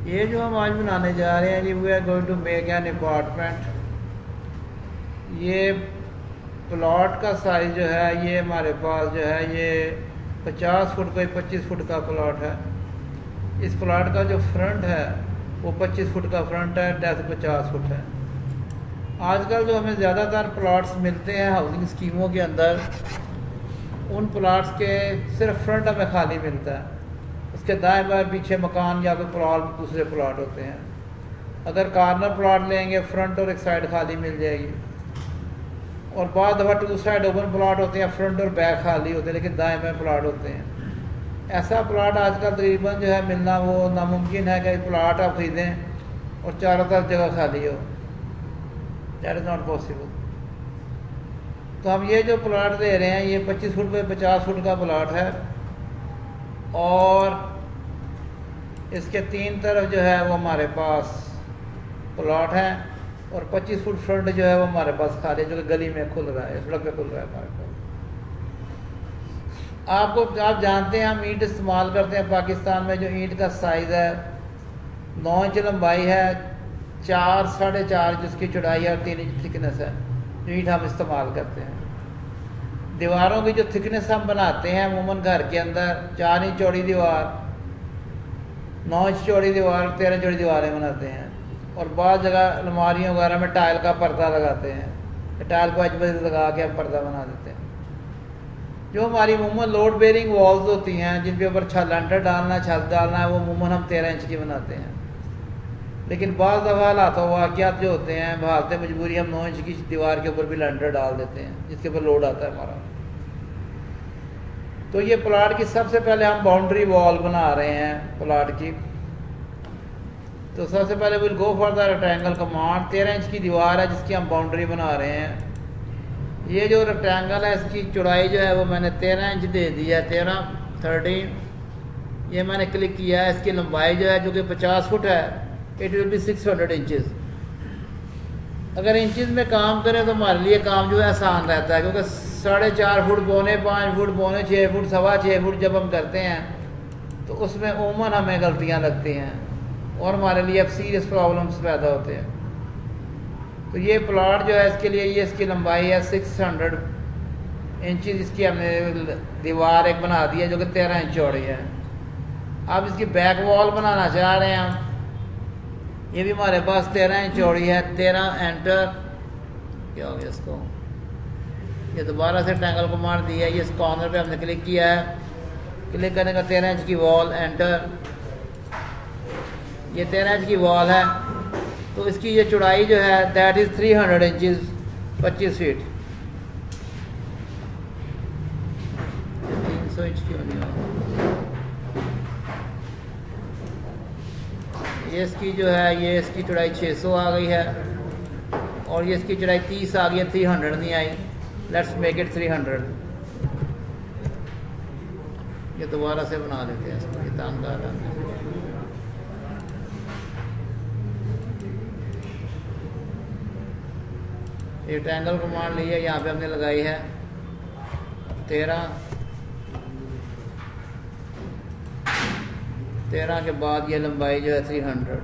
ये जो हम आज बनाने जा रहे हैं जी, we are going to make an apartment. ये प्लॉट का साइज़ जो है ये हमारे पास जो है ये 50 फुट बाई 25 फुट का प्लॉट है। इस प्लॉट का जो फ्रंट है वो 25 फुट का फ्रंट है, डेप्थ 50 फुट है। आजकल जो हमें ज़्यादातर प्लॉट्स मिलते हैं हाउसिंग स्कीमों के अंदर, उन प्लॉट्स के सिर्फ फ्रंट हमें खाली मिलता है, उसके दाएं बाएं पीछे मकान या कोई प्लॉट दूसरे प्लॉट होते हैं। अगर कॉर्नर प्लॉट लेंगे फ्रंट और एक साइड खाली मिल जाएगी, और बाद दफ़ा टू साइड ओपन प्लॉट होते हैं, फ्रंट और बैक खाली होते हैं लेकिन दाएं बाएं प्लॉट होते हैं। ऐसा प्लॉट आजकल तकरीबन जो है मिलना वो नामुमकिन है कि प्लॉट आप ख़रीदें और चारों तरफ जगह खाली हो। That is not possible. तो हम ये जो प्लॉट दे रहे हैं ये 25 फुट पे 50 फुट का प्लॉट है, और इसके 3 तरफ जो है वो हमारे पास प्लॉट है, और 25 फुट फ्रंट जो है वो हमारे पास खाली जो कि गली में खुल रहा है, सड़क पे खुल रहा है हमारे पास। आप जानते हैं हम ईंट इस्तेमाल करते हैं पाकिस्तान में। जो ईंट का साइज़ है 9 इंच लंबाई है, 4 साढ़े 4 जिसकी चौड़ाई है और 3 इंच थिकनेस है जो ईंट हम इस्तेमाल करते हैं। दीवारों की जो थिकनेस हम बनाते हैं अमूमन घर के अंदर 4 इंच चौड़ी दीवार, 9 इंच चौड़ी दीवार, 13 इंच चौड़ी दीवारें बनाते हैं, और बहुत जगह अलमारियों वगैरह में टाइल का पर्दा लगाते हैं। टाइल को अजबज लगा के हम पर्दा बना देते हैं। जो हमारी अमूमन लोड बेरिंग वॉल्स होती हैं जिनके ऊपर लैंटर डालना, छत डालना है, वो अमूमन हम 13 इंच की बनाते हैं। लेकिन बाज़ दफ़ा हालात वाक़यात जो होते हैं बहालते मजबूरी हम 9 इंच की दीवार के ऊपर भी लैंटर डाल देते हैं जिसके ऊपर लोड आता है हमारा। तो ये प्लाट की सबसे पहले हम बाउंड्री वॉल बना रहे हैं प्लाट की। तो सबसे पहले will go for the rectangle command. 13 inch की दीवार है जिसकी हम बाउंड्री बना रहे हैं। ये जो रेक्टेंगल है इसकी चौड़ाई जो है वो मैंने 13 इंच दे दी है, 13 ये मैंने क्लिक किया है। इसकी लंबाई जो है जो कि 50 फुट है, इट विल बी 600 इंचज़। अगर इंचज़ में काम करें तो हमारे लिए काम जो है आसान रहता है, क्योंकि 4.5 फुट, 4.25 फुट, 6.25 फुट, 6.25 फुट जब हम करते हैं तो उसमें उमूमन हमें गलतियाँ लगती हैं और हमारे लिए अब सीरियस प्रॉब्लम्स पैदा होते हैं। तो ये प्लॉट जो है इसके लिए ये इसकी लंबाई है 600 इंचज़। इसकी हमने दीवार एक बना दी है जो कि 13 इंच चौड़ी है। अब इसकी बैक वॉल बनाना चाह रहे हैं हम। ये भी हमारे पास 13 इंच चौड़ी है। 13 एंटर, क्या हो गया इसको, ये दोबारा से ट्रायंगल को मार दिया है। ये इस कॉर्नर पे हमने क्लिक किया है। क्लिक करने का 13 इंच की वॉल, एंटर। ये 13 इंच की वॉल है। तो इसकी ये चौड़ाई जो है that is 300 inches, 25 feet. 300 inch की होनी है। ये इसकी जो है ये इसकी चौड़ाई 600 आ गई है, और ये इसकी चौड़ाई 30 आ गई है, 300 नहीं आई। Let's make it 300। ये दोबारा से बना देते हैं इसको, ये तंग आ रहा है। ये ट्रायंगल कमांड ली है, यहाँ पे हमने लगाई है 13 के बाद ये लंबाई जो है 300।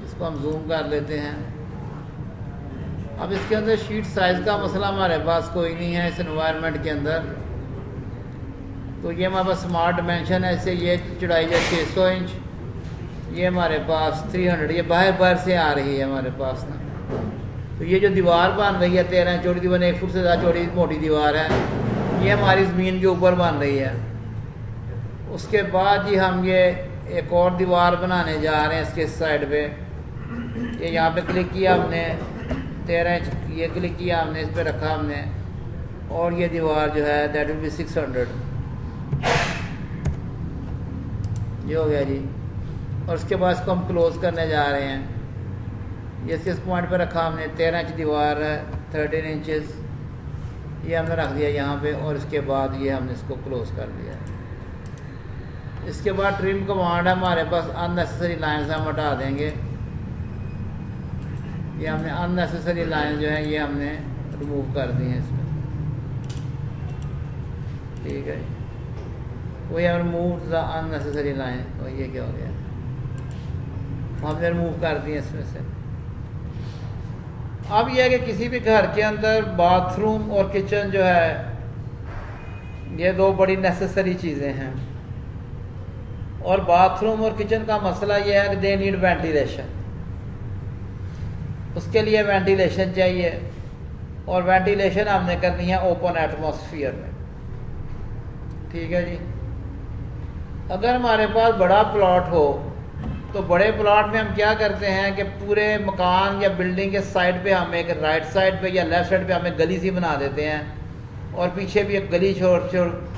इसको हम जूम कर लेते हैं। अब इसके अंदर शीट साइज़ का मसला हमारे पास कोई नहीं है इस एनवायरनमेंट के अंदर। तो ये हमारे पास स्मार्ट डिमेंशन है। इससे ये चौड़ाई है 600 इंच, ये हमारे पास 300, ये बाहर से आ रही है हमारे पास ना। तो ये जो दीवार बन रही है 13 चौड़ी दीवार, 1 फुट से ज़्यादा चौड़ी मोटी दीवार है, ये हमारी ज़मीन के ऊपर बन रही है। उसके बाद जी हम ये एक और दीवार बनाने जा रहे हैं इसके साइड पे। ये यहाँ पे क्लिक किया हमने, 13 इंच ये क्लिक किया हमने, इस पर रखा हमने, और ये दीवार जो है दैट विल बी 600। ये हो गया जी। और उसके बाद इसको हम क्लोज़ करने जा रहे हैं। ये इस पॉइंट पर रखा हमने, 13 इंच दीवार है, 13 इंचज़ ये हमने रख दिया यहाँ पे, और इसके बाद ये हमने इसको क्लोज़ कर दिया। इसके बाद ट्रिम कमांड है हमारे पास, अननेसेसरी लाइन्स हम हटा देंगे। ये हमने अननेसेसरी लाइन जो है ये हमने रिमूव कर दी हैं इसमें। ठीक है, we have removed the unnecessary line. और ये क्या हो गया, हमने रिमूव कर दिए इसमें से। अब यह है कि किसी भी घर के अंदर बाथरूम और किचन जो है ये दो बड़ी नेसेसरी चीज़ें हैं। और बाथरूम और किचन का मसला यह है कि दे नीड वेंटिलेशन, उसके लिए वेंटिलेशन चाहिए। और वेंटिलेशन हमने करनी है ओपन एटमॉस्फेयर में, ठीक है जी। अगर हमारे पास बड़ा प्लॉट हो तो बड़े प्लॉट में हम क्या करते हैं कि पूरे मकान या बिल्डिंग के साइड पे हम एक राइट साइड पे या लेफ़्ट साइड पे हम एक गली सी बना देते हैं और पीछे भी एक गली छोड़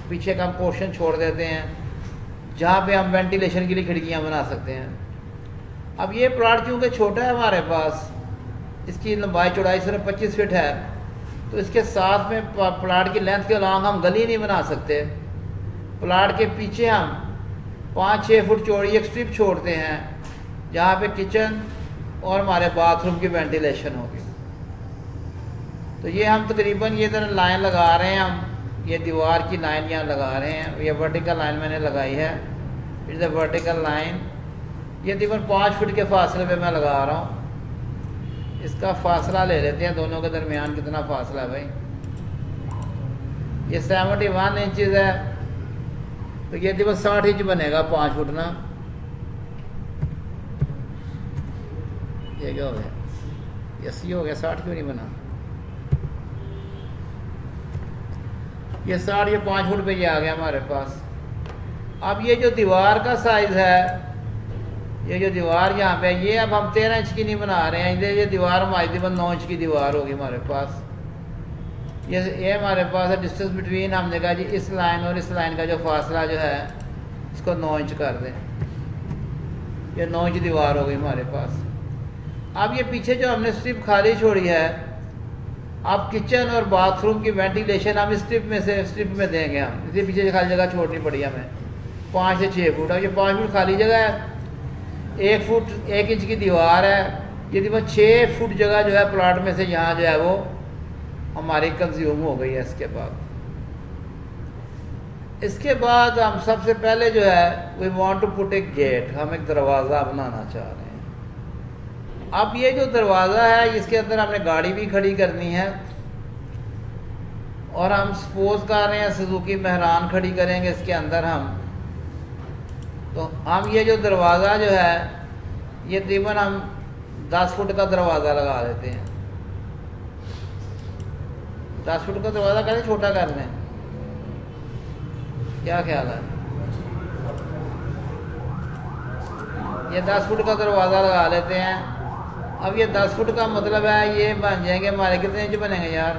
पीछे का हम पोर्शन छोड़ देते हैं जहाँ पे हम वेंटिलेशन के लिए खिड़कियाँ बना सकते हैं। अब ये प्लॉट चूँकि छोटा है हमारे पास, इसकी लंबाई चौड़ाई सिर्फ 25 फीट है, तो इसके साथ में प्लॉट की लेंथ के अलॉन्ग हम गली नहीं बना सकते। प्लॉट के पीछे हम 5-6 फुट चौड़ी एक स्ट्रिप छोड़ते हैं जहाँ पे किचन और हमारे बाथरूम की वेंटिलेशन होगी। तो ये हम तकरीबन ये तरह लाइन लगा रहे हैं, हम ये दीवार की लाइन यहाँ लगा रहे हैं। ये वर्टिकल लाइन मैंने लगाई है, इट्स अ वर्टिकल लाइन। ये तकरीबन 5 फुट के फासले पे मैं लगा रहा हूँ। इसका फासला ले लेते हैं, दोनों के दरमियान कितना फासला है भाई। ये 71 इंचज़ है, तो ये तकरीबन 60 इंच बनेगा 5 फुट ना। ये क्या हो गया, ये 80 हो गया, 60 क्यों नहीं बना। ये 60, ये 5 फुट पे ये आ गया हमारे पास। अब ये जो दीवार का साइज़ है, ये जो दीवार यहाँ पे ये अब हम 13 इंच की नहीं बना रहे हैं, ये दीवार हमारी तकरीबन 9 इंच की दीवार होगी हमारे पास। ये हमारे पास है डिस्टेंस बिटवीन, हमने कहा जी इस लाइन और इस लाइन का जो फासला जो है इसको 9 इंच कर दें। ये 9 इंच दीवार हो गई हमारे पास। अब ये पीछे जो हमने स्ट्रिप खाली छोड़ी है, अब किचन और बाथरूम की वेंटिलेशन हम स्ट्रिप में देंगे। हम इसके पीछे खाली जगह छोड़नी पड़ी हमें 5 से 6 फुट। अब ये 5 फुट खाली जगह है, 1 फुट 1 इंच की दीवार है, ये तकरीबन 6 फुट जगह जो है प्लॉट में से यहाँ जो है वो हमारी कंज्यूम हो गई है। इसके बाद हम सबसे पहले जो है we want to put a gate, हम एक दरवाज़ा बनाना चाह रहे हैं। अब ये जो दरवाज़ा है इसके अंदर हमने गाड़ी भी खड़ी करनी है और हम सपोज कर रहे हैं सुजुकी मेहरान खड़ी करेंगे इसके अंदर हम। तो हम ये जो दरवाज़ा जो है ये तकरीबन हम 10 फुट का दरवाज़ा लगा देते हैं। 10 फुट का दरवाज़ा कैसे छोटा कर लें, क्या ख्याल है। ये 10 फुट का दरवाज़ा लगा लेते हैं। अब ये 10 फुट का मतलब है ये बन जाएंगे हमारे कितने इंच बनेंगे यार,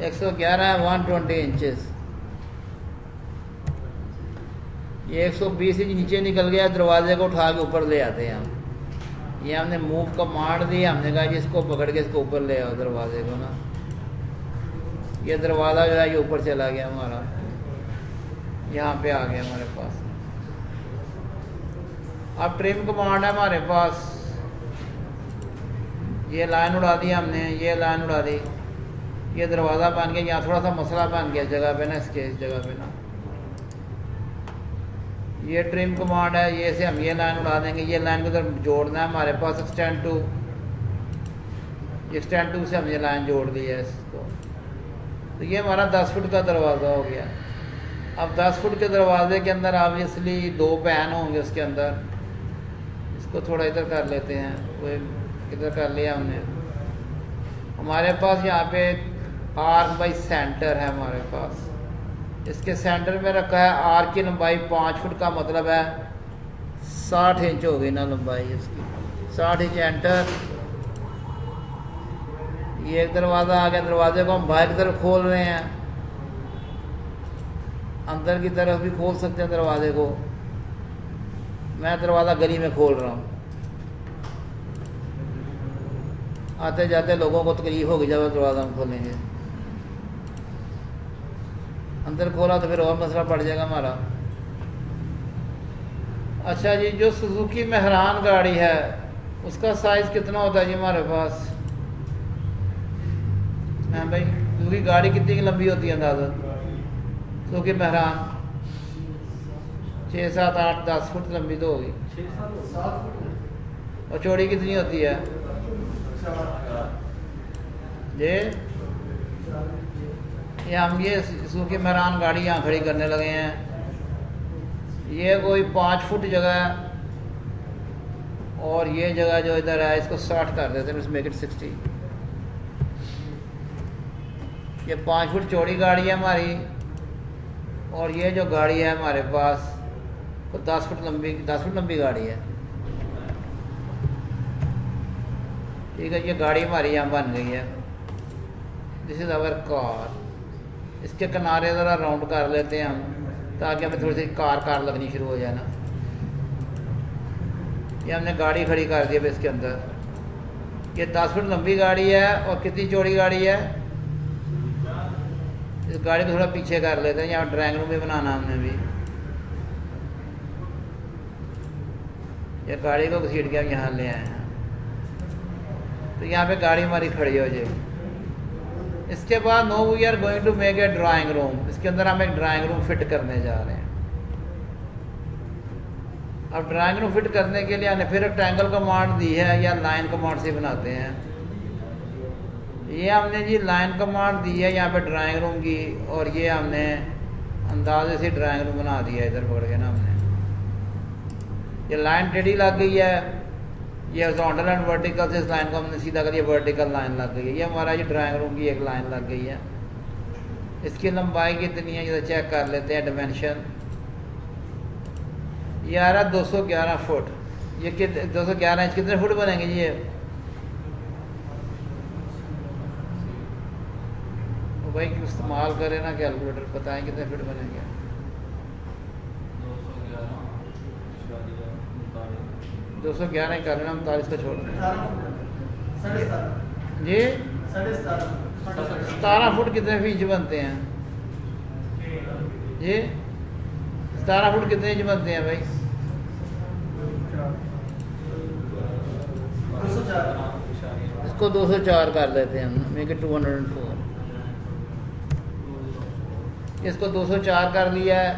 111 है, 120 इंचेस। ये 120 इंच नीचे निकल गया, दरवाजे को उठा के ऊपर ले आते हैं हम। ये हमने मूव कमांड दी, हमने कहा जी इसको पकड़ के इसको ऊपर ले आओ दरवाजे को ना। ये दरवाज़ा जो है ये ऊपर चला गया हमारा, यहाँ पे आ गया हमारे पास। अब ट्रिम कमांड है हमारे पास, ये लाइन उड़ा दी हमने, ये लाइन उड़ा दी, ये दरवाज़ा बन गया। यहाँ थोड़ा सा मसला बन गया जगह पे ना, इसके इस जगह पे ना। ये ट्रिम कमांड है, ये से हम ये लाइन उड़ा देंगे। ये लाइन को उधर जोड़ना है हमारे पास, एक्सटेंड टू से हमने लाइन जोड़ दी है इसको। तो ये हमारा 10 फुट का दरवाज़ा हो गया। अब 10 फुट के दरवाजे के अंदर ऑब्वियसली 2 पैन होंगे उसके अंदर। इसको थोड़ा इधर कर लेते हैं, वो इधर कर लिया हमने। हमारे पास यहाँ पे आर्क बाई सेंटर है हमारे पास, इसके सेंटर में रखा है। आर्क की लंबाई 5 फुट का मतलब है 60 इंच हो गई ना लंबाई इसकी, 60 इंच एंटर। ये एक दरवाज़ा आ गया, दरवाजे को हम बाहर की तरफ खोल रहे हैं, अंदर की तरफ भी खोल सकते हैं दरवाजे को। मैं दरवाज़ा गली में खोल रहा हूँ, आते जाते लोगों को तकलीफ होगी जब दरवाज़ा हम खोलेंगे। अंदर खोला तो फिर और मसला पड़ जाएगा हमारा। अच्छा जी, जो सुजुकी मेहरान गाड़ी है उसका साइज़ कितना होता है जी हमारे पास। हाँ भाई, सुजुकी गाड़ी कितनी की लंबी होती है अंदाज़ा सूखी महरान 6, 7, 8, 10 फुट लंबी तो होगी। 7 फुट। और चौड़ी कितनी होती है ये? हम ये सूखी महरान गाड़ी यहाँ खड़ी करने लगे हैं। ये कोई 5 फुट जगह है और ये जगह जो इधर है इसको 60 कर देते हैं, मेक इट 60। ये 5 फुट चौड़ी गाड़ी है हमारी और ये जो गाड़ी है हमारे पास वो 10 फुट लंबी गाड़ी है। ठीक है, ये गाड़ी हमारी यहाँ बन गई है। This is our car. इसके किनारे ज़रा राउंड कर लेते हैं हम ताकि हमें थोड़ी सी कार लगनी शुरू हो जाए ना। ये हमने गाड़ी खड़ी कर दी है इसके अंदर। ये 10 फुट लंबी गाड़ी है और कितनी चौड़ी गाड़ी है? इस गाड़ी को थोड़ा पीछे कर लेते हैं, यहाँ ड्राइंग रूम भी बनाना हमने भी। ये गाड़ी को घसीट के हम यहाँ ले आए हैं तो यहाँ पे गाड़ी हमारी खड़ी हो जाएगी। इसके बाद now we are going to make a drawing room. इसके अंदर हम एक ड्राइंग रूम फिट करने जा रहे हैं। अब ड्राइंग रूम फिट करने के लिए हमने फिर रेक्टेंगल कमांड दी है या लाइन कमांड से बनाते हैं। ये हमने जी लाइन कमांड दी है यहाँ पे ड्राइंग रूम की और ये हमने अंदाजे से ड्राइंग रूम बना दिया है इधर पकड़ के ना हमने। ये लाइन टेढ़ी लग गई है, ये हॉरिजॉन्टल एंड वर्टिकल से इस लाइन को हमने सीधा कर दिया, वर्टिकल लाइन लग गई है। ये हमारा ये ड्राइंग रूम की एक लाइन लग गई है। इसकी लंबाई कितनी है ये चेक कर लेते हैं। डायमेंशन ये आ रहा 211 फुट। ये 211 इंच कितने फुट बनेंगे जी? ये भाई इस्तेमाल करें ना कैलकुलेटर, बताएं कितने फुट बनेंगे। 211 ही कर लेना, 39 का छोड़ दें जी। 17 फुट कितने इंच बनते हैं जी? 17 फुट कितने इंच बनते हैं भाई? 204। इसको 204 कर देते हैं हम, मेक इट 204। इसको 204 कर लिया है।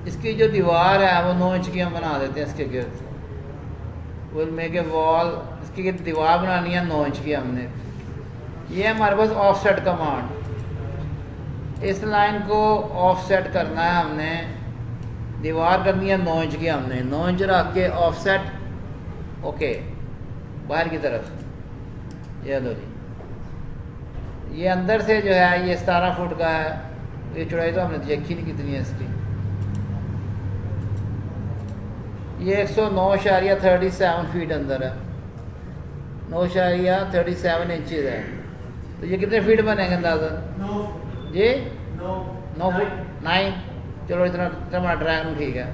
इसकी जो दीवार है वो 9 इंच की हम बना देते हैं इसके गिर्द। Will make a wall. इसकी दीवार बनानी है 9 इंच की हमने। ये हमारे पास ऑफसेट कमांड। इस लाइन को ऑफसेट करना है हमने। दीवार करनी है 9 इंच की हमने। 9 इंच रख के ऑफसेट ओके बाहर की तरफ। ये लो जी। ये अंदर से जो है ये 17 फुट का है। ये चौड़ाई तो हमने देखी नहीं कितनी है इसकी। ये 109.37 फीट अंदर है। 9.37 इंचज़ है। तो ये कितने फीट बनेंगे अंदाजा? 9 जी 9 फुट 9। चलो इतना हमारा ड्राइंग रूम ठीक है।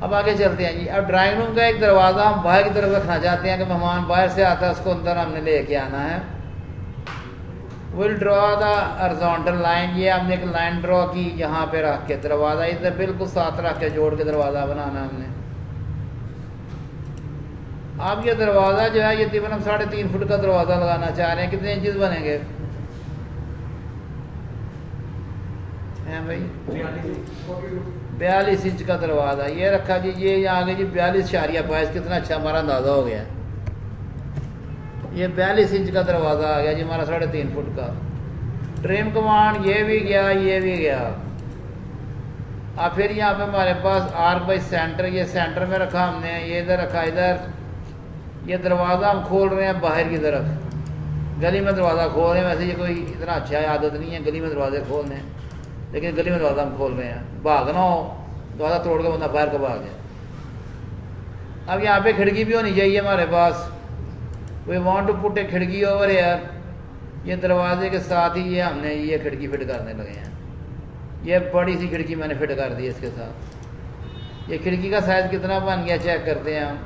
अब आगे चलते हैं जी। अब ड्राइंग रूम का एक दरवाज़ा हम बाहर की तरफ रखना चाहते हैं कि मेहमान बाहर से आता है उसको अंदर हमने लेके आना है। Will draw the horizontal line. ये हमने एक लाइन ड्रॉ की यहाँ पे रख के दरवाज़ा इधर बिल्कुल साथ रख के जोड़ के दरवाज़ा बनाना हमने। अब ये दरवाज़ा जो है ये तकरीबन हम 3.5 फुट का दरवाज़ा लगाना चाह रहे हैं। कितने इंचज़ बनेंगे हैं भाई? 42 इंच का दरवाज़ा ये रखा जी। ये आगे जी 42.22। कितना अच्छा हमारा अंदाज़ा हो गया। ये 42 इंच का दरवाज़ा आ गया जी हमारा 3.5 फुट का। ट्रिम कमांड ये भी गया ये भी गया। अब फिर यहाँ पे हमारे पास आर्क बाई सेंटर। ये सेंटर में रखा हमने, ये इधर रखा इधर। ये दरवाज़ा हम खोल रहे हैं बाहर की तरफ। गली में दरवाज़ा खोल रहे हैं। वैसे ये कोई इतना अच्छा आदत नहीं है गली में दरवाजे खोलने, लेकिन गली में दरवाज़ा हम खोल रहे हैं। भागना हो दरवाज़ा तोड़ के बंदा बाहर का भाग जाए। अब यहाँ पे खिड़की भी होनी चाहिए हमारे पास। वी वांट टू पुट ए खिड़की ओवर यार। ये दरवाजे के साथ ही ये हमने ये खिड़की फिट करने लगे हैं। ये बड़ी सी खिड़की मैंने फिट कर दी है इसके साथ। ये खिड़की का साइज कितना बन गया चेक करते हैं हम।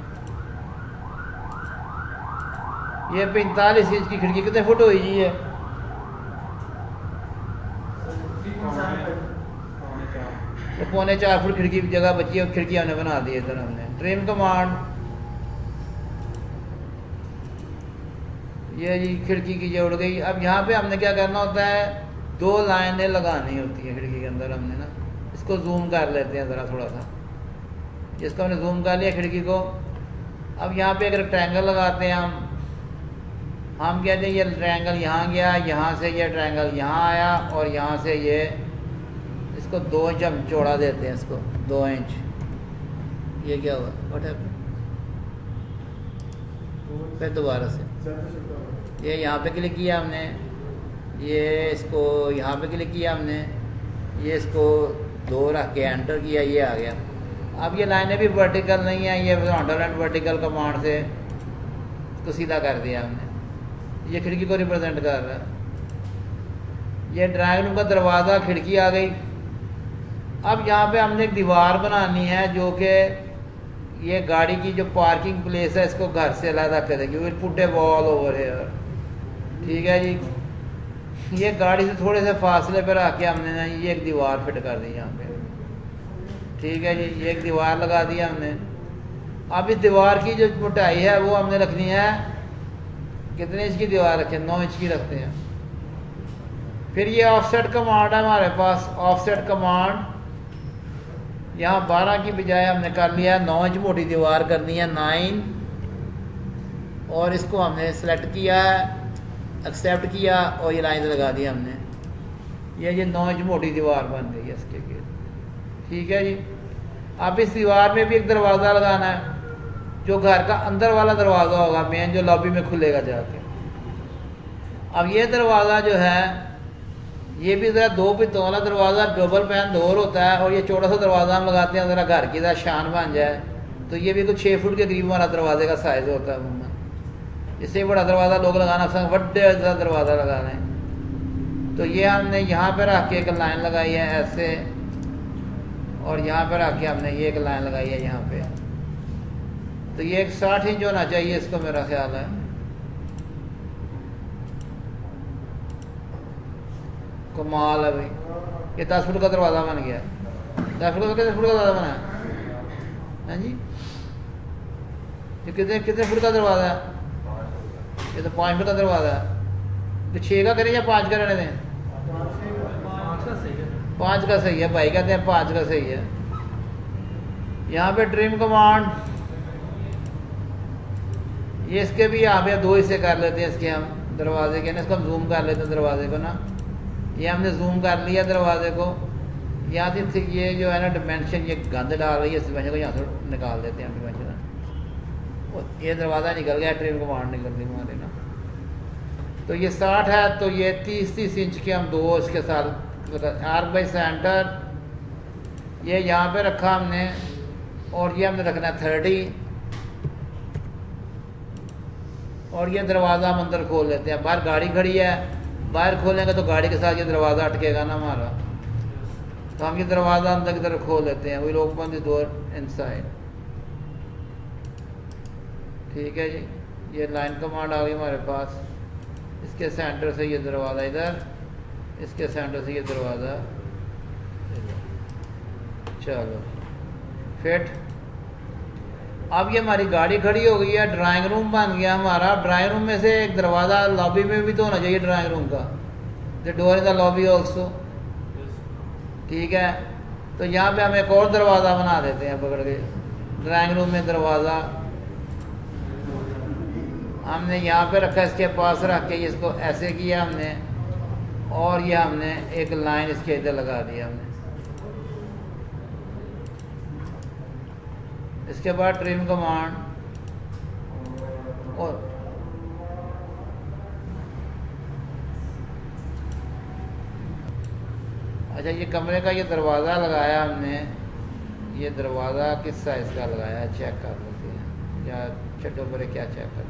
ये 45 इंच की खिड़की कितने फुट हुई जी? ये 3.25 फुट खिड़की की जगह बची है। खिड़की हमने बना दी है इधर हमने। ट्रिम कमांड ये जी खिड़की की जोड़ गई। अब यहाँ पे हमने क्या करना होता है 2 लाइनें लगानी होती हैं खिड़की के अंदर हमने ना। इसको जूम कर लेते हैं ज़रा थोड़ा सा। जिसको हमने जूम कर लिया खिड़की को। अब यहाँ पे एक रेक्टेंगल लगाते हैं हम कहते हैं ये ट्रायंगल यहाँ गया, यहाँ से ये ट्रायंगल यहाँ आया और यहाँ से ये, इसको 2 इंच हम चौड़ा देते हैं इसको, 2 इंच। ये क्या हुआ, व्हाट हैपेंड? फिर दोबारा से ये यहाँ पे क्लिक किया हमने, ये इसको यहाँ पे क्लिक किया हमने, ये इसको 2 रख के एंटर किया, ये आ गया। अब ये लाइनें भी वर्टिकल नहीं है, ये हॉरिजॉन्टल एंड वर्टिकल कमांड से इसको सीधा कर दिया हमने। ये खिड़की को रिप्रेजेंट कर रहा है। ये ड्राइंग रूम का दरवाज़ा, खिड़की आ गई। अब यहाँ पे हमने एक दीवार बनानी है जो कि ये गाड़ी की जो पार्किंग प्लेस है इसको घर से अलग कर देगी। Will put A wall over here, ठीक है जी। ये गाड़ी से थोड़े से फासले पर आके हमने ना ये एक दीवार फिट कर दी यहाँ पे, ठीक है जी। ये एक दीवार लगा दिया हमने। अब इस दीवार की जो मोटाई है वो हमने रखनी है, कितने इंच की दीवार रखें, 9 इंच की रखते हैं। फिर ये ऑफसेट कमांड है हमारे पास। ऑफसेट कमांड यहाँ 12 की बजाय हमने कर लिया 9 इंच मोटी दीवार करनी है, 9। और इसको हमने सेलेक्ट किया है, एक्सेप्ट किया और ये लाइन लगा दी हमने। ये 9 इंच मोटी दीवार बन गई है इसके लिए, ठीक है जी। अब इस दीवार में भी एक दरवाज़ा लगाना है जो घर का अंदर वाला दरवाज़ा होगा, मेन जो लॉबी में खुलेगा जाके। अब ये दरवाज़ा जो है ये भी ज़रा 2 पित्तों वाला दरवाज़ा, डबल पैन डोर होता है। और ये छोटा सा दरवाज़ा हम लगाते हैं ज़रा घर की ज़रा शान बन जाए। तो ये भी कुछ 6 फुट के करीब हमारा दरवाजे का साइज़ होता है अमूमन। इससे बड़ा दरवाज़ा लोग लगाना पसंद, बड़े सा दरवाज़ा लगा लें। तो ये हमने यहाँ पर रख के एक लाइन लगाई है ऐसे, और यहाँ पर रख के हमने ये एक लाइन लगाई है यहाँ पे। तो ये एक 60 इंच होना चाहिए इसको, मेरा ख्याल है। कमाल है भाई, ये 10 फुट का दरवाज़ा बन गया। 10 फुट का, कितने फुट का दरवाज़ा बना है? हाँ जी, ये कितने फुट का दरवाज़ा है? ये तो 5 फुट का दरवाज़ा है। तो 6 का करें या 5 का रहने दें? 5 का सही है भाई, कहते हैं 5 का सही है। यहाँ पे ट्रिम कमांड, ये इसके भी यहाँ पे 2 हिस्से कर लेते हैं इसके हम दरवाजे के ना। इसको हम जूम कर लेते हैं दरवाजे को ना। ये हमने जूम कर लिया दरवाजे को। यहाँ से ये जो है ना डिमेंशन, ये गंद डाल रही है, इस डिमेंशन को यहाँ से निकाल देते हैं डिमेंशन। और ये दरवाज़ा निकल गया, ट्रिम कमांड निकल गई हमारे ना। तो ये 60 है, तो ये 30 इंच के हम 2 इसके साथ आर्क बाई सेंटर, ये यहाँ पे रखा हमने। और ये हमने रखना है 30। और ये दरवाज़ा हम अंदर खोल लेते हैं। बाहर गाड़ी खड़ी है, बाहर खोलेंगे तो गाड़ी के साथ ये दरवाज़ा अटकेगा ना हमारा। तो हम ये दरवाज़ा अंदर की तरफ खोल लेते हैं। Will open the door inside, ठीक है जी। ये लाइन कमांड आ गई हमारे पास। इसके सेंटर से ये दरवाज़ा इधर, इसके सेंटर से ये दरवाज़ा, चलो फिट। अब ये हमारी गाड़ी खड़ी हो गई है, ड्राइंग रूम बन गया हमारा। ड्राइंग रूम में से एक दरवाज़ा लॉबी में भी तो होना चाहिए ड्राइंग रूम का। The door in the lobby also, ठीक है। तो यहाँ पे हम एक और दरवाज़ा बना देते हैं पकड़ के। ड्राइंग रूम में दरवाज़ा हमने यहाँ पे रखा, इसके पास रख के इसको ऐसे किया हमने। और ये हमने एक लाइन इसके इधर लगा दिया हमने। इसके बाद ट्रिम कमांड, और अच्छा ये कमरे का ये दरवाज़ा लगाया हमने। ये दरवाज़ा किस साइज़ का लगाया है चेक कर लेते हैं, या छठों पर क्या चेक कर।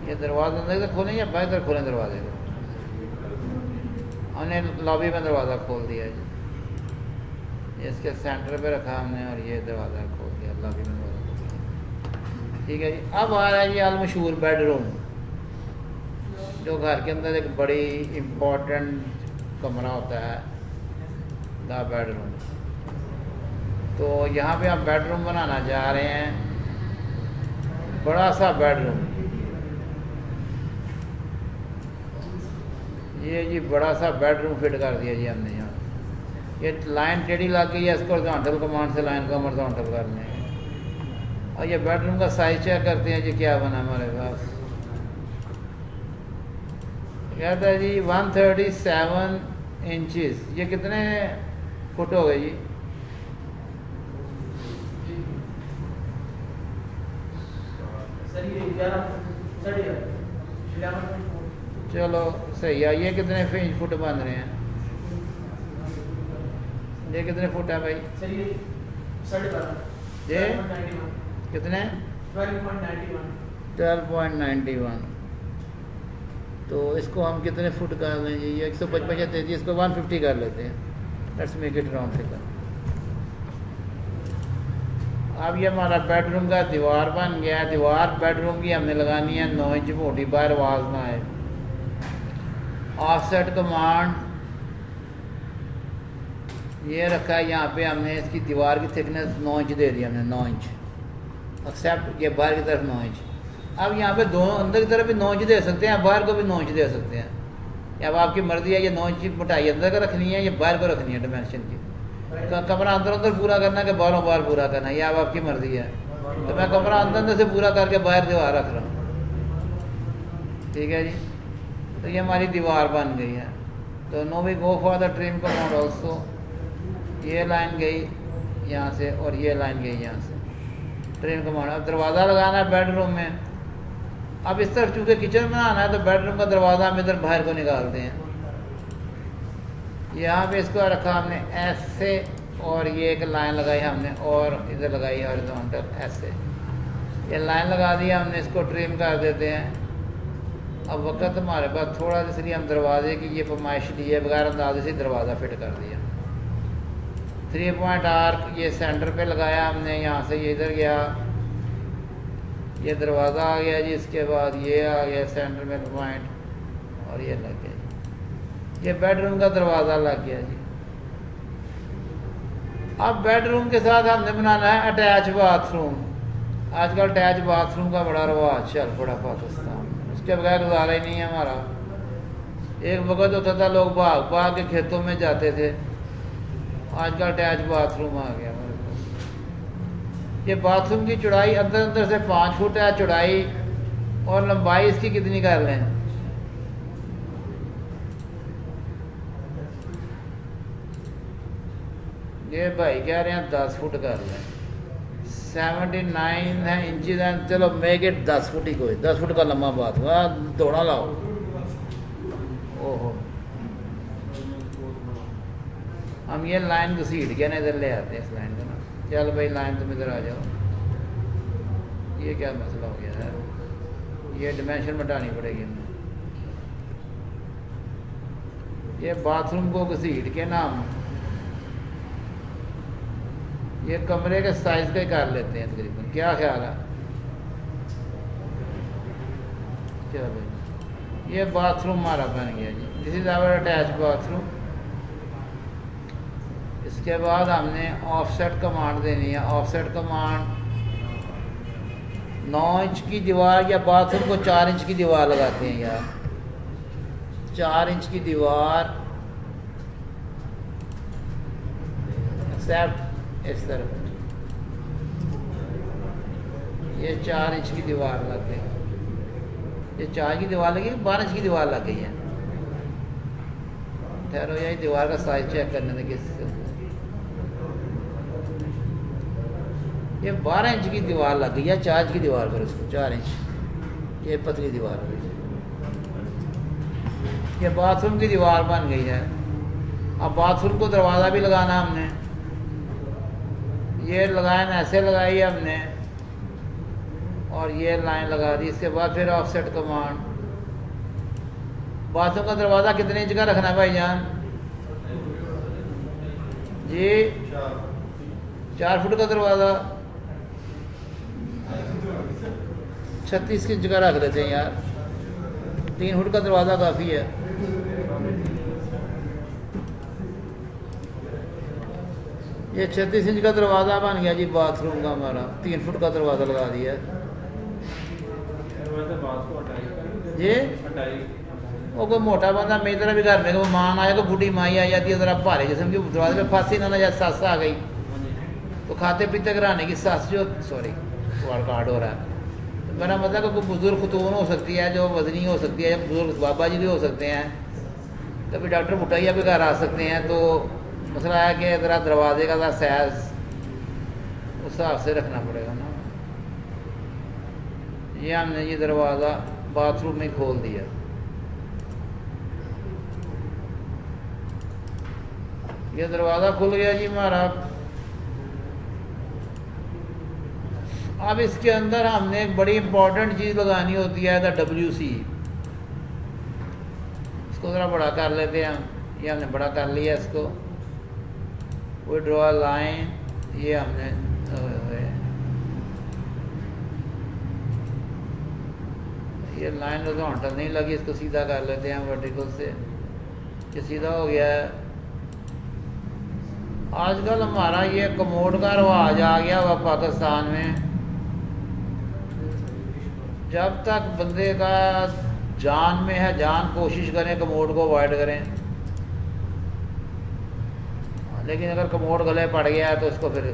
ये दरवाज़ा अंदर से खोलें या बाहर तरफ खोलें दरवाजे को? हमने लॉबी में दरवाज़ा खोल दिया जी। ये इसके सेंटर पे रखा हमने और ये दरवाज़ा खोल दिया, लॉबी में दरवाज़ा खोल दिया, ठीक है जी। अब आ रहा है ये अल मशहूर बेडरूम, जो घर के अंदर एक बड़ी इम्पोर्टेंट कमरा होता है, द बेडरूम। तो यहाँ पे हम बेडरूम बनाना चाह रहे हैं, बड़ा सा बेडरूम। ये जी बड़ा सा बेडरूम फिट कर दिया जी हमने यहाँ। ये लाइन टेढ़ी लग गई है, इसको हॉरिजॉन्टल कमांड से लाइन को हॉरिजॉन्टल कर लेंगे। और ये बेडरूम का साइज चेक करते हैं जी क्या बना हमारे पास। कहता है जी 137 इंचज़। ये कितने फुट हो गए जी? चलो सही है। ये कितने फुट बन रहे हैं? ये कितने फुट है भाई? ये कितने? 12.91। तो इसको हम कितने फुट कर लें जी? ये 155 या 33, इसको 150 कर लेते हैं। Let's make it round figure. अब ये हमारा बेडरूम का दीवार बन गया है। दीवार बेडरूम की हमने लगानी है 9 इंच मोटी, बाहर आवाज़ ना आए। ऑफसेट कमांड ये रखा है यहाँ पे हमने। इसकी दीवार की थिकनेस 9 इंच दे दी हमने, 9 इंच। एक्सेप्ट ये बाहर की तरफ 9 इंच। अब यहाँ पे दोनों अंदर की तरफ भी 9 इंच दे सकते हैं, बाहर को भी 9 इंच दे सकते हैं। या अब आपकी मर्जी है, ये 9 इंच मोटाई अंदर का रखनी है या बाहर को रखनी है डायमेंशन की। कमरा अंदर पूरा करना है कि बाहरों बाहर पूरा करना है, ये अब आपकी मर्जी है। तो मैं कमरा अंदर से पूरा करके बाहर दीवार रख रहा हूँ। ठीक है जी। तो ये हमारी दीवार बन गई है। तो now we go for the trim command also. ये लाइन गई यहाँ से और ये लाइन गई यहाँ से, ट्रिम कमांड। अब दरवाज़ा लगाना है बेडरूम में। अब इस तरफ चूँकि किचन बनाना है तो बेडरूम का दरवाज़ा हम इधर बाहर को निकालते हैं। यहाँ पे इसको रखा हमने ऐसे, और ये एक लाइन लगाई हमने और इधर लगाई हॉरिजॉन्टल ऐसे। ये लाइन लगा दिया हमने, इसको ट्रिम कर देते हैं। अब वक्त हमारे पास थोड़ा, इसलिए हम दरवाजे की ये फरमाइश लिए बगैर अंदाजे से दरवाज़ा फिट कर दिया। 3 पॉइंट आर्क ये सेंटर पे लगाया हमने, यहाँ से ये इधर गया, ये दरवाज़ा आ गया जी। इसके बाद ये आ गया सेंटर में पॉइंट और ये लग गया जी। ये बेडरूम का दरवाज़ा लग गया जी। अब बेडरूम के साथ हमने बनाना है अटैच बाथरूम। आजकल अटैच बाथरूम का बड़ा रवाज चल पड़ा पाकिस्तान में, उसके बगैर गुजारा ही नहीं है हमारा। एक वक्त होता था लोग भाग भाग के खेतों में जाते थे, आजकल अटैच बाथरूम आ गया हमारे पास। ये बाथरूम की चौड़ाई अंदर से 5 फुट है चौड़ाई, और लंबाई इसकी कितनी कर लें? ये भाई कह रहे हैं 10 फुट कर लें। 79 है इंचज़ है। चलो मेक इट 10 फुट ही, कोई 10 फुट का लंबा बाथरूम। दौड़ा लाओ। ओहो, हम ये लाइन घसीट के ना इधर ले आते हैं इस लाइन को ना। चल भाई लाइन तुम इधर आ जाओ। ये क्या मसला हो गया है? ये डिमेंशन मिटानी पड़ेगी हमें। ये बाथरूम को घसीट के ना हम ये कमरे के साइज का ही कर लेते हैं तकरीबन। क्या ख्याल है? चलो ये बाथरूम हमारा बन गया जी। This is our attach bathroom. इसके बाद हमने ऑफसेट कमांड देनी है। ऑफसेट कमांड 9 इंच की दीवार, या बाथरूम को 4 इंच की दीवार लगाते हैं यार। 4 इंच की दीवार एक्सेप्ट इस तरफ ये 4 इंच की दीवार लग गई। ये 4 की दीवार लगी, 12 इंच की दीवार लग गई है। ठहरो, यही दीवार का साइज चेक करने देंगे। ये 12 इंच की दीवार लग गई है 4 इंच की दीवार पर। इसको 4 इंच ये पतली दीवार हुई। ये बाथरूम की दीवार बन गई है। अब बाथरूम को दरवाज़ा भी लगाना हमने। ये लाइन ऐसे लगाई हमने और ये लाइन लगा दी। इसके बाद फिर ऑफसेट कमांड। बाथरूम का दरवाज़ा कितने इंच का रखना है भाईजान जी? 4 फुट का दरवाज़ा 36 इंच का रख लेते हैं यार। 3 फुट का दरवाज़ा काफ़ी है। ये 36 इंच का दरवाज़ा बन गया जी बाथरूम का हमारा, 3 फुट का दरवाज़ा लगा दिया है जी। वो कोई मोटा बंदा मेरी तरह भी घर में मेहमान आया, कोई बूढ़ी माई आई जाती है ज़रा भारे जिसम की, दरवाजे पे फांसी ना जैसे सास आ गई तो खाते पीते कराने की सास जो, सॉरी वार्ड कार्ड हो रहा है, तो मेरा मतलब कि कोई बुजुर्ग खतून हो सकती है जो वजनी हो सकती है, या बुजुर्ग बाबा जी भी हो सकते हैं, कभी डॉक्टर मुटैया भी घर आ सकते हैं। तो मसला है कि ज़रा दरवाजे का ज़रा साइज उस हिसाब से रखना पड़ेगा ना। ये हमने ये दरवाज़ा बाथरूम में खोल दिया। ये दरवाज़ा खुल गया जी हमारा। अब इसके अंदर हमने एक बड़ी इंपॉर्टेंट चीज़ लगानी होती है, द WC। इसको ज़रा बड़ा कर लेते हैं हम। ये हमने बड़ा कर लिया इसको। वो ड्रॉ लाइन, ये हमने ये लाइन हॉरिजॉन्टल नहीं लगी, इसको सीधा कर लेते हैं वर्टिकल से। ये सीधा हो गया है। आजकल हमारा ये कमोड का रवाज आ गया हुआ पाकिस्तान में। जब तक बंदे का जान में है जान, कोशिश करें कमोड को अवॉइड करें, लेकिन अगर कमोड गले पड़ गया है तो इसको फिर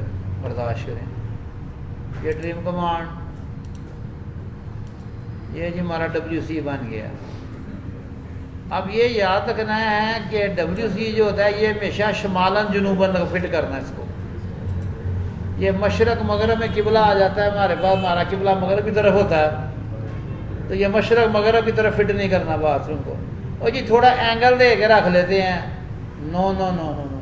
बर्दाश्त करें। ये ड्रीम कमांड, ये जी हमारा WC बन गया। अब ये याद रखना है कि WC जो होता है ये हमेशा शमालन जुनूबन फिट करना है इसको। ये मशरक मगरब में किबला आ जाता है हमारे पास, हमारा किबला मगरब की तरफ होता है, तो ये मशरक मगरब की तरफ फिट नहीं करना बाथरूम को। और जी थोड़ा एंगल दे के रख लेते हैं, no no no no no.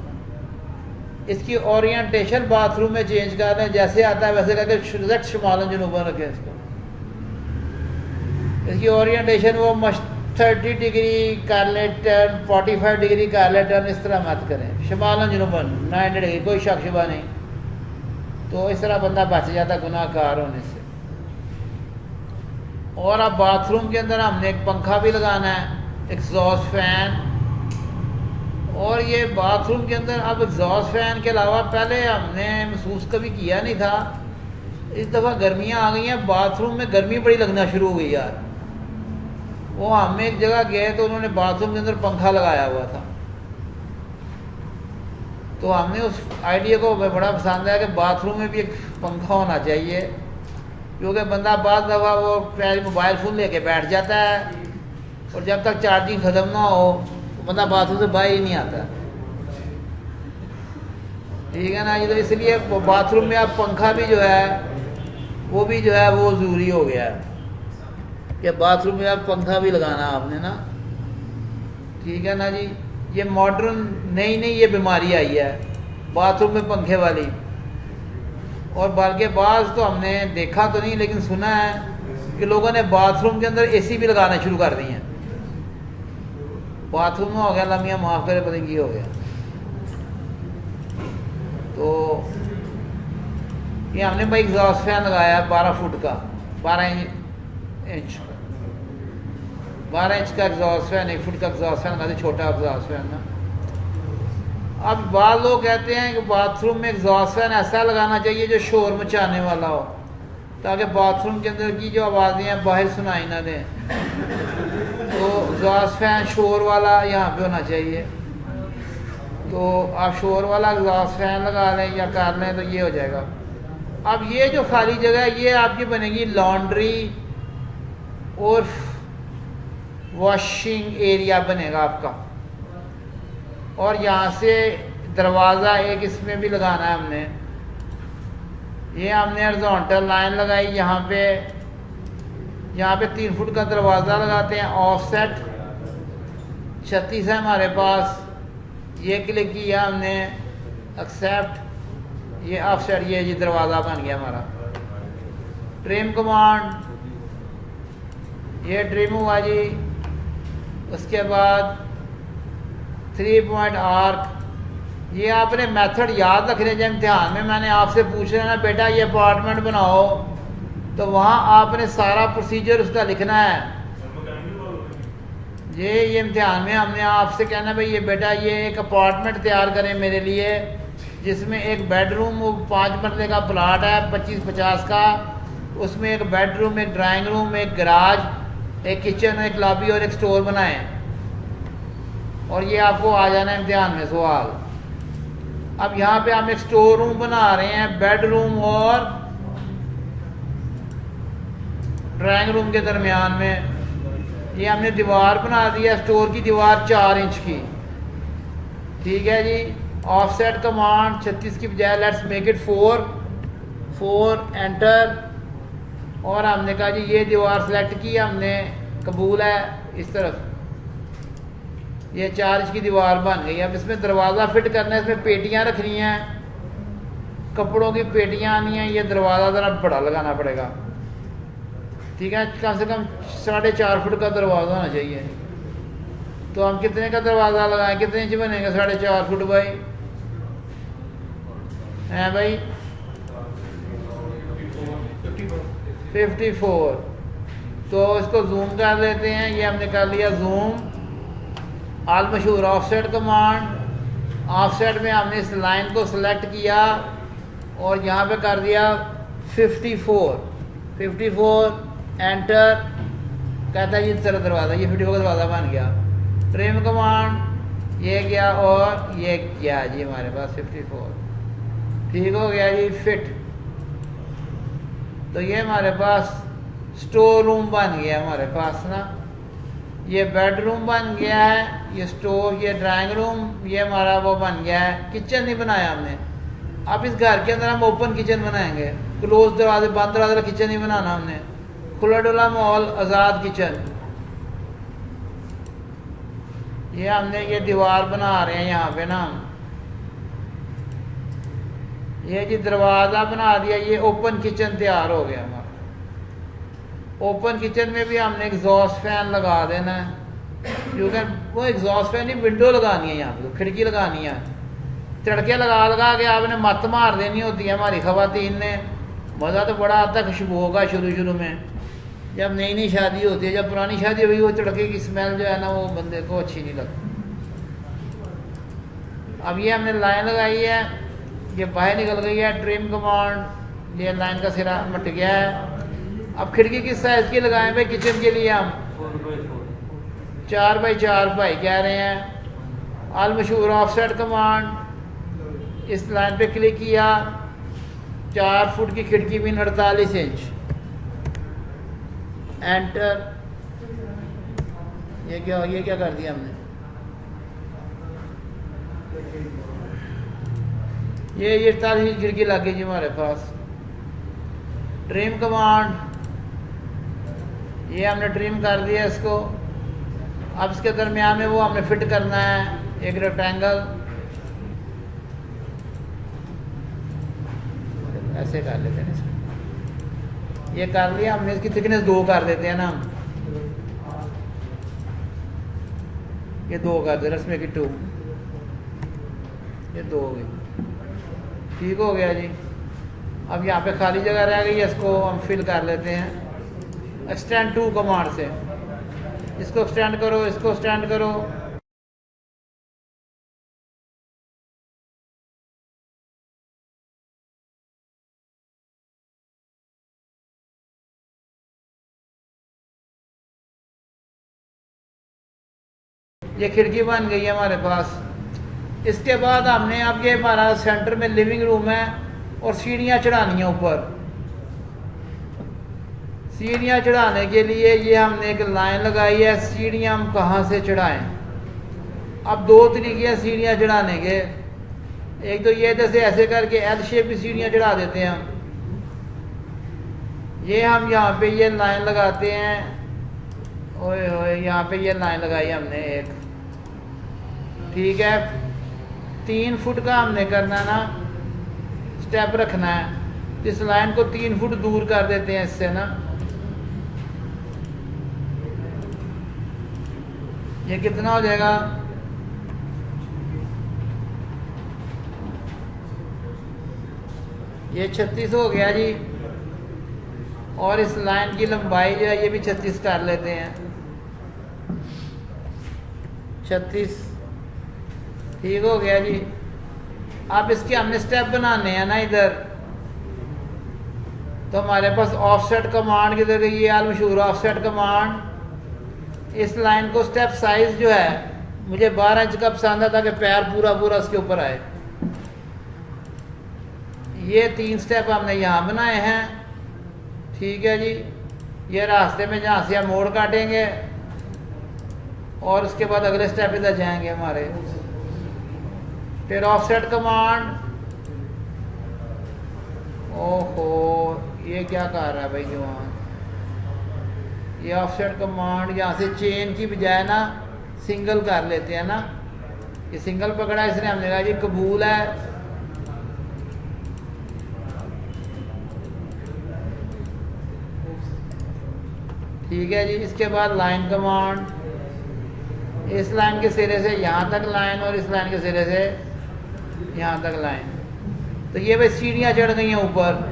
इसकी ओरिएंटेशन बाथरूम में चेंज कर रहे हैं, जैसे आता है वैसे करके शमालन जुनूबन रखें इसको। इसकी ओरिएंटेशन वो 30 डिग्री कर ले टर्न, 45 डिग्री कर ले टर्न, इस तरह मत करें। शमालन जुनूबन 90 डिग्री, कोई शक शुबा नहीं। तो इस तरह बंदा बच जाता गुनाहगार होने से। और अब बाथरूम के अंदर हमने एक पंखा भी लगाना है, एग्जॉस्ट फैन। और ये बाथरूम के अंदर अब एग्जॉस्ट फैन के अलावा पहले हमने महसूस कभी किया नहीं था, इस दफ़ा गर्मियाँ आ गई हैं, बाथरूम में गर्मी बड़ी लगना शुरू हो गई यार। वो हम एक जगह गए तो उन्होंने बाथरूम के अंदर पंखा लगाया हुआ था, तो हमने उस आइडिया को बड़ा पसंद आया कि बाथरूम में भी एक पंखा होना चाहिए, क्योंकि बंदा बाद दफ़ा वो मोबाइल फ़ोन लेके बैठ जाता है और जब तक चार्जिंग ख़त्म ना हो तो बंदा बाथरूम से बाहर ही नहीं आता। ठीक है ना जी। तो इसलिए बाथरूम में अब पंखा भी जो है वो भी जो है वो ज़रूरी हो गया है कि बाथरूम में अब पंखा भी लगाना आपने ना। ठीक है ना जी। ये मॉडर्न नई नई ये बीमारी आई है बाथरूम में पंखे वाली। और बल्कि बाज़ तो हमने देखा तो नहीं लेकिन सुना है कि लोगों ने बाथरूम के अंदर AC भी लगाना शुरू कर दी हैं। बाथरूम में हो गया लमिया माफ़ करे पता नहीं हो गया। तो ये हमने भाई एग्जॉस्ट फैन लगाया 12 फुट का, 12 इंच का, 12 इंच का एग्जॉस्ट फैन, 1 फुट का एग्जॉस्ट फैन लगा, छोटा एग्जॉस्ट फैन ना। अब बाद लोग कहते हैं कि बाथरूम में एग्जॉस्ट फैन ऐसा लगाना चाहिए जो शोर मचाने वाला हो, ताकि बाथरूम के अंदर की जो आवाज़ें हैं बाहर सुनाई ना दें। तो एग्जॉस्ट फैन शोर वाला यहाँ पे होना चाहिए। तो आप शोर वाला एग्जॉस्ट फैन लगा लें या कर लें तो ये हो जाएगा। अब ये जो खाली जगह है ये आपकी बनेगी लॉन्ड्री और वॉशिंग एरिया बनेगा आपका। और यहाँ से दरवाज़ा एक इसमें भी लगाना है हमने। ये हमने हॉरिजॉन्टल लाइन लगाई यहाँ पे 3 फुट का दरवाज़ा लगाते हैं। ऑफसेट 36 है हमारे पास, ये क्लिक किया हमने, एक्सेप्ट, ये ऑफसेट, ये जी दरवाज़ा बन गया हमारा। ट्रिम कमांड, ये ट्रिम हुआ जी। उसके बाद 3 पॉइंट आर्क, ये आपने मेथड याद रखने जब इम्तिहान में मैंने आपसे पूछ लेना बेटा ये अपार्टमेंट बनाओ, तो वहाँ आपने सारा प्रोसीजर उसका लिखना है। ये इम्तिहान में हमने आपसे कहना भाई ये बेटा ये एक अपार्टमेंट तैयार करें मेरे लिए जिसमें एक बेडरूम, वो 5 मरले का प्लाट है 25-50 का, उसमें एक बेडरूम, एक ड्राइंग रूम, एक गराज, एक किचन, एक लॉबी और एक स्टोर बनाए। और ये आपको आ जाना है इम्तिहान में सवाल। अब यहाँ पे हम एक स्टोर रूम बना रहे हैं बेडरूम और ड्राइंग रूम के दरमियान में। ये हमने दीवार बना दिया, स्टोर की दीवार 4 इंच की, ठीक है जी। ऑफसेट कमांड 36 की बजाय लेट्स मेक इट 4 एंटर। और हमने कहा जी ये दीवार सेलेक्ट की हमने, कबूल है। इस तरफ ये 4 इंच की दीवार बन गई। अब इसमें दरवाज़ा फिट करना है, इसमें पेटियां रखनी हैं, कपड़ों की पेटियां आनी है। ये दरवाज़ा ज़रा बड़ा लगाना पड़ेगा, ठीक है। कम से कम 4.5 फुट का दरवाज़ा होना चाहिए। तो हम कितने का दरवाज़ा लगाएं, कितने इंच बनेगा? 4.5 फुट भाई, हैं भाई 54। तो इसको जूम कर लेते हैं। ये हमने कर लिया जूम। आल मशहूर ऑफसेट कमांड, ऑफसेट में हमने इस लाइन को सिलेक्ट किया और यहाँ पे कर दिया 54 एंटर। कहता है ये तेरा दरवाज़ा, ये 54 का दरवाज़ा बन गया। ट्रिम कमांड, ये गया और ये गया जी हमारे पास 54, ठीक हो गया जी फिट। तो ये हमारे पास स्टोर रूम बन गया हमारे पास ना। ये बेडरूम बन गया है, ये स्टोर, ये ड्राइंग रूम, ये हमारा वो बन गया है। किचन नहीं बनाया हमने। अब इस घर के अंदर हम ओपन किचन बनाएंगे, क्लोज दरवाजे, बंद दरवाजे किचन नहीं बनाना हमने। खुला डुला माहौल, आज़ाद किचन। ये हमने ये दीवार बना रहे हैं यहाँ पे ना हम। ये जी दरवाज़ा बना दिया, ये ओपन किचन तैयार हो गया हमारा। ओपन किचन में भी हमने एग्जॉस्ट फैन लगा देना है, क्योंकि वो एग्जॉस्ट फैन ही विंडो लगानी है, यहाँ पे तो खिड़की लगानी है। तड़के लगा के आपने मत मार देनी होती है हमारी खवातीन ने। मज़ा तो बड़ा आता है खुशबू होगा शुरू में, जब नई शादी होती है। जब पुरानी शादी हुई, वो तड़के की स्मेल जो है ना वो बंदे को अच्छी नहीं लगती। अब ये हमने लाइन लगाई है, ये बाहर निकल गई है। ट्रिम कमांड, ये लाइन का सिरा मट गया है। अब खिड़की किस साइज की लगाएं भाई किचन के लिए? हम 4x4 भाई कह रहे हैं। आल मशहूर ऑफसेट कमांड, इस लाइन पे क्लिक किया, 4 फुट की खिड़की भी 48 इंच, एंटर। ये क्या कर दिया हमने? ये 48 इंच खिड़की लग गई जी हमारे पास। ट्रिम कमांड, ये हमने ट्रिम कर दिया इसको। अब इसके दरमियान में वो हमने फिट करना है एक रेक्टेंगल, ऐसे कर लेते हैं इसको। ये कर लिया हमने, इसकी थिकनेस 2 कर देते हैं ना हम। ये 2 कर दे, रस्मे की 2, ये 2 हो गई, ठीक हो गया जी। अब यहाँ पे खाली जगह रह गई है, इसको हम फिल कर लेते हैं एक्सटेंड टू कमांड से। इसको एक्सटेंड करो, इसको एक्सटेंड करो। ये खिड़की बन गई है हमारे पास। इसके बाद हमने, अब ये हमारा सेंटर में लिविंग रूम है और सीढ़ियाँ चढ़ानी है ऊपर। सीढ़ियाँ चढ़ाने के लिए ये हमने एक लाइन लगाई है, सीढ़ियाँ हम कहाँ से चढ़ाएं। अब 2 तरीके हैं सीढ़ियाँ चढ़ाने के। एक तो ये जैसे ऐसे करके एल शेप की सीढ़ियाँ चढ़ा देते हैं हम। ये हम यहाँ पे ये लाइन लगाते हैं, ओए होए, यहाँ पे ये लाइन लगाई हमने एक, ठीक है। 3 फुट का हमने करना ना, स्टेप रखना है। इस लाइन को 3 फुट दूर कर देते हैं इससे ना। ये कितना हो जाएगा? ये 36 हो गया जी। और इस लाइन की लंबाई जो है ये भी 36 कर लेते हैं, 36, ठीक हो गया जी। अब इसके हमने स्टेप बनाने हैं ना इधर, तो हमारे पास ऑफसेट कमांड किधर गई, ये आल मशहूर ऑफसेट कमांड। इस लाइन को स्टेप साइज जो है मुझे 12 इंच का पसंद है ताकि पैर पूरा पूरा उसके ऊपर आए। ये 3 स्टेप हमने यहाँ बनाए हैं, ठीक है जी। ये रास्ते में जहाँ से हम मोड़ काटेंगे और उसके बाद अगले स्टेप इधर जाएंगे हमारे। फिर ऑफसेट कमांड, ओहो ये क्या कर रहा है भाई जवान, ये ऑफसेट कमांड यहाँ से चेन की बजाय ना सिंगल कर लेते हैं ना, ये सिंगल पकड़ा इसने, हमने कहा जी कबूल है। ठीक है जी। इसके बाद लाइन कमांड, इस लाइन के सिरे से यहाँ तक लाइन और इस लाइन के सिरे से यहाँ तक लाइन। तो ये भाई सीढ़ियाँ चढ़ गई हैं ऊपर,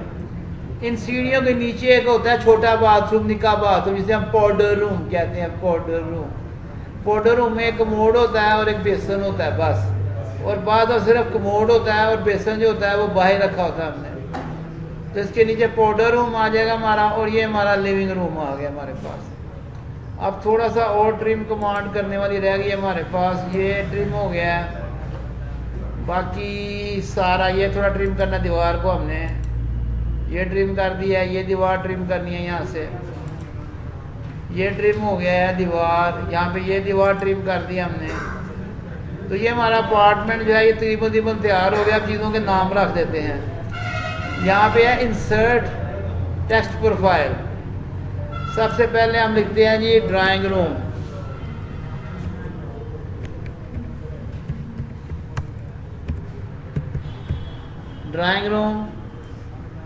इन सीढ़ियों के नीचे एक होता है छोटा बाथरूम, निक्का बाथरूम, जिसे हम पाउडर रूम कहते हैं। पाउडर रूम, पाउडर रूम में एक कमोड होता है और एक बेसन होता है बस, और बाद में सिर्फ कमोड होता है और बेसन जो होता है वो बाहर रखा होता है हमने। तो इसके नीचे पाउडर रूम आ जाएगा हमारा, और ये हमारा लिविंग रूम आ गया हमारे पास। अब थोड़ा सा और ट्रिम कमांड करने वाली रह गई हमारे पास, ये ट्रिम हो गया है। बाकी सारा ये थोड़ा ट्रिम करना है, दीवार को हमने ये ट्रिम कर दिया है, ये दीवार ट्रिम करनी है यहाँ से, ये ट्रिम हो गया है दीवार, यहाँ पे ये दीवार ट्रिम कर दी हमने। तो ये हमारा अपार्टमेंट जो है ये तकरीबन तैयार हो गया। अब चीज़ों के नाम रख देते हैं। यहाँ पे है इंसर्ट टेक्स्ट प्रोफाइल। सबसे पहले हम लिखते हैं जी ड्राइंग रूम। ड्राइंग रूम,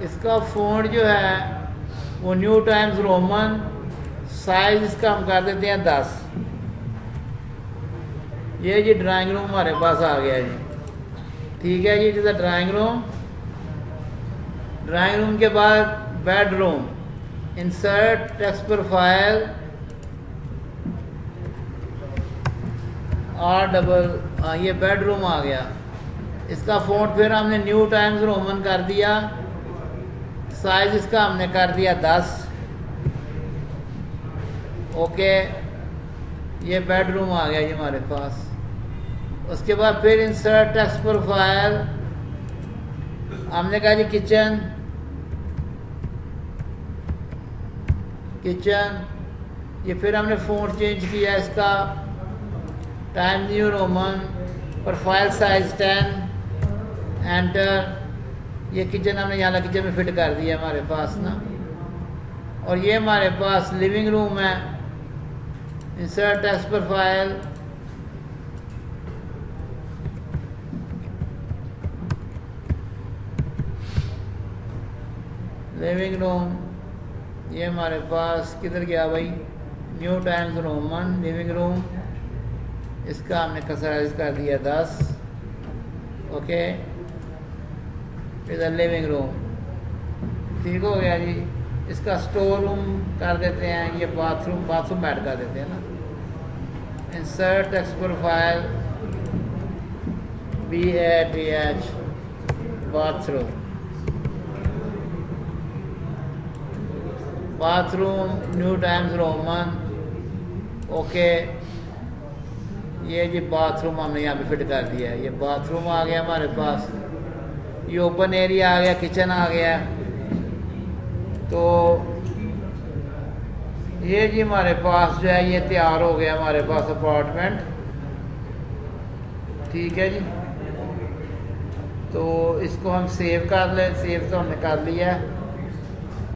इसका फ़ॉन्ट जो है वो न्यू टाइम्स रोमन, साइज इसका हम कर देते हैं 10। ये जी ड्राइंग रूम हमारे पास आ गया जी, ठीक है जी। It is a drawing room. Drawing room के बाद बेडरूम, इंसर्ट टेक्स्ट प्रोफाइल ये बेडरूम आ गया। इसका फ़ॉन्ट फिर हमने न्यू टाइम्स रोमन कर दिया, साइज इसका हमने कर दिया 10। ओके, ये बेडरूम आ गया ये हमारे पास। उसके बाद फिर इंसर्ट टेक्स्ट प्रोफाइल, हमने कहा जी किचन, किचन। ये फिर हमने फ़ॉन्ट चेंज किया इसका, times new Roman, profile size 10, enter. ये किचन हमने यहाँ किचन में फिट कर दिया हमारे पास ना। और ये हमारे पास लिविंग रूम है, insert text profile, living room. ये हमारे पास किधर गया भाई, new times Roman living room, इसका हमने साइज कर दिया 10। ओके, इधर लिविंग रूम, ठीक हो गया जी। इसका स्टोर रूम कर देते हैं, ये बाथरूम, बाथरूम ऐड कर देते हैं ना। Insert text profile BATH, bathroom, bathroom new times Roman. Okay, ये जी बाथरूम हमने यहाँ पे फिट कर दिया है। ये बाथरूम आ गया हमारे पास, ये ओपन एरिया आ गया, किचन आ गया। तो ये जी हमारे पास जो है ये तैयार हो गया हमारे पास अपार्टमेंट, ठीक है जी। तो इसको हम सेव कर लें, सेव तो हमने कर लिया है।